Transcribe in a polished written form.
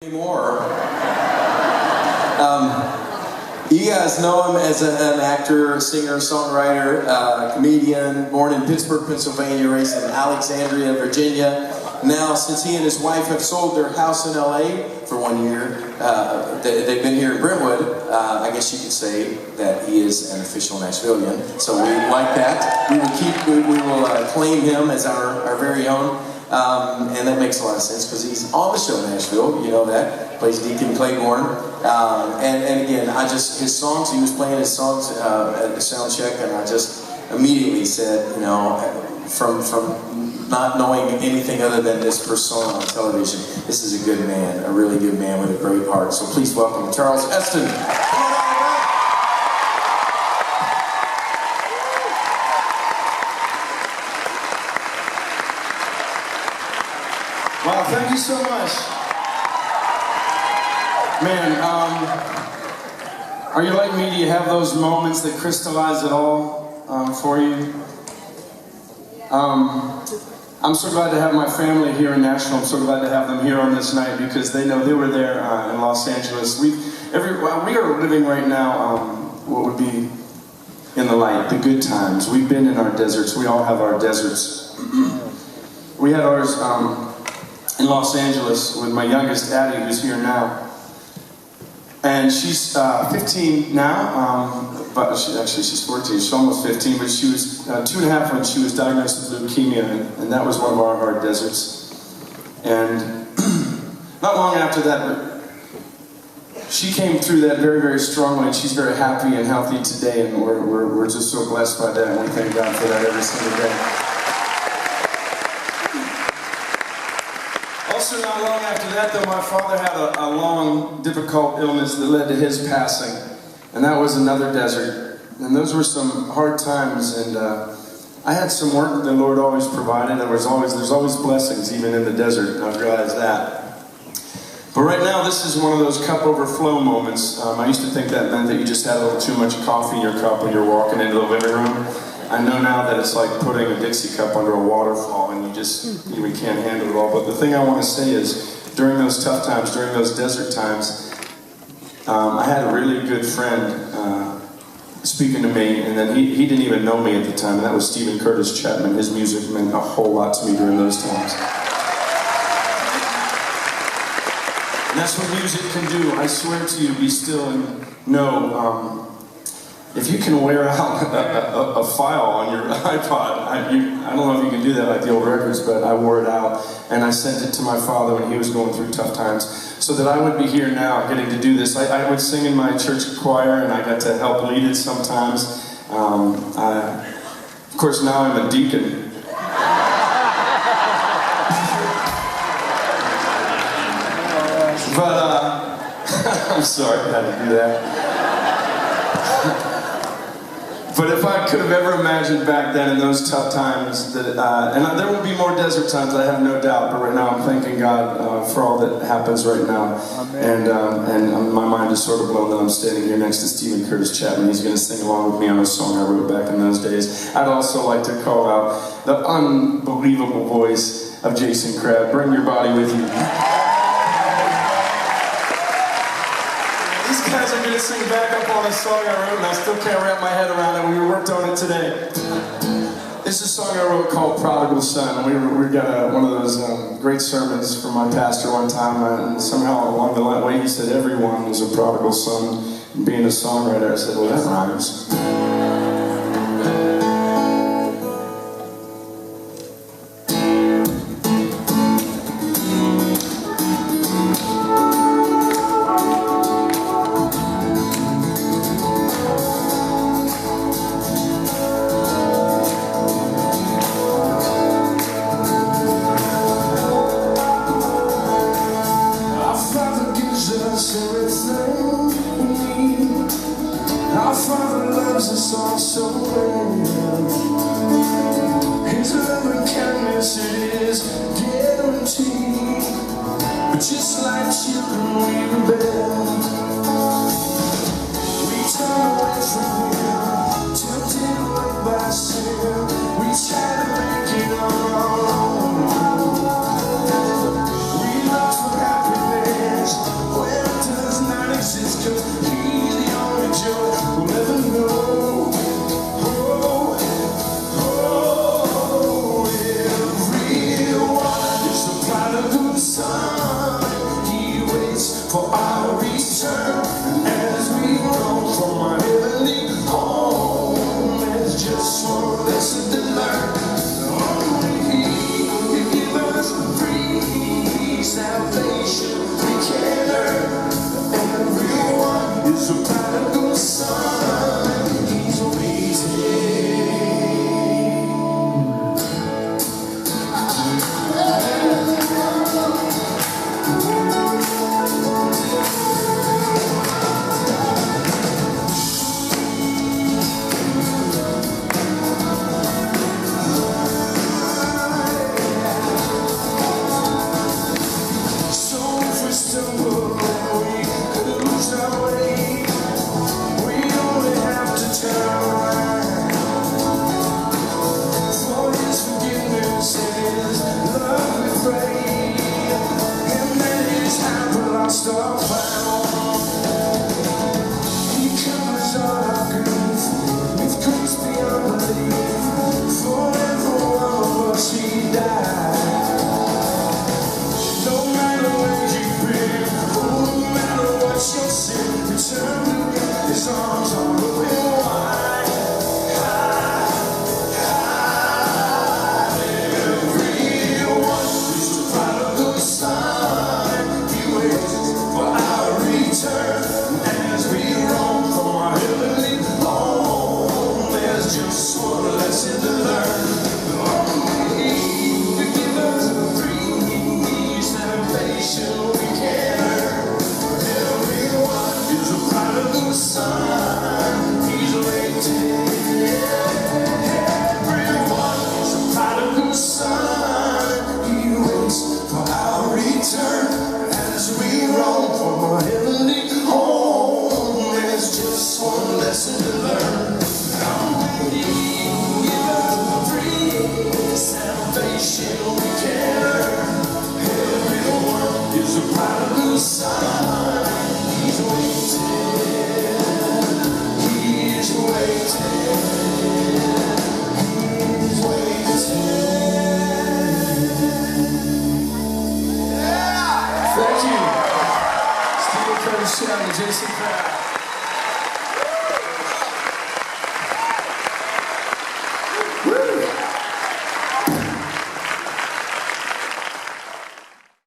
Anymore. You guys know him as an actor, singer, songwriter, comedian, born in Pittsburgh, Pennsylvania, raised in Alexandria, Virginia. Now, since he and his wife have sold their house in LA for 1 year, they've been here in Brentwood. I guess you could say that he is an official Nashvilleian. So we like that. We will claim him as our very own. And that makes a lot of sense because he's on the show Nashville, you know that, plays Deacon Claiborne. And again, his songs, he was playing his songs at the sound check, and I just immediately said, you know, from not knowing anything other than this persona on television, this is a good man, a really good man with a great heart. So please welcome Charles Esten. Wow, thank you so much. Man, are you like me? Do you have those moments that crystallize it all for you? I'm so glad to have my family here in Nashville. I'm so glad to have them here on this night because they know they were there in Los Angeles. We are living right now what would be in the light, the good times. We've been in our deserts. We all have our deserts. We had ours in Los Angeles with my youngest, Addie, who's here now. And she's 15 now, but she's 14, she's almost 15, but she was 2.5 when she was diagnosed with leukemia, and that was one of our hard deserts. And not long after that, she came through that very, very strongly, and she's very happy and healthy today, and we're just so blessed by that, and we thank God for that every single day. Also, not long after that, though, my father had a long, difficult illness that led to his passing, and that was another desert. And those were some hard times, and I had some work that the Lord always provided. There's always blessings, even in the desert. I've realized that. But right now, this is one of those cup overflow moments. I used to think that meant that you just had a little too much coffee in your cup when you're walking into the living room. I know now that it's like putting a Dixie cup under a waterfall and you can't handle it all. But the thing I want to say is, during those tough times, during those desert times, I had a really good friend speaking to me, and then he didn't even know me at the time, and that was Stephen Curtis Chapman. His music meant a whole lot to me during those times. And that's what music can do. I swear to you, be still and know. If you can wear out a file on your iPod, I don't know if you can do that like the old records, but I wore it out and I sent it to my father when he was going through tough times so that I would be here now getting to do this. I would sing in my church choir and I got to help lead it sometimes. Of course, now I'm a deacon. But I'm sorry I had to do that. But if I could have ever imagined back then in those tough times, that, and there will be more desert times, I have no doubt, but right now I'm thanking God for all that happens right now. Amen. And my mind is sort of blown that I'm standing here next to Stephen Curtis Chapman. He's going to sing along with me on a song I wrote back in those days. I'd also like to call out the unbelievable voice of Jason Crabb. Bring your body with you. These guys are going to sing back up on a song I wrote, and I still can't wrap my head around it. We worked on it today. This is a song I wrote called Prodigal Son. We got one of those great sermons from my pastor one time, and somehow along the way he said everyone was a prodigal son. And being a songwriter, I said, well, that rhymes. Our Father loves us all so well. His love and kindness is guaranteed. But just like children we rebel. We turn away from Him, tempted away by sin. We try to make it on our own. We look for happiness son, he's waiting. Everyone is a prodigal son, he waits for our return as we roam for a heavenly home. There's just one lesson to learn.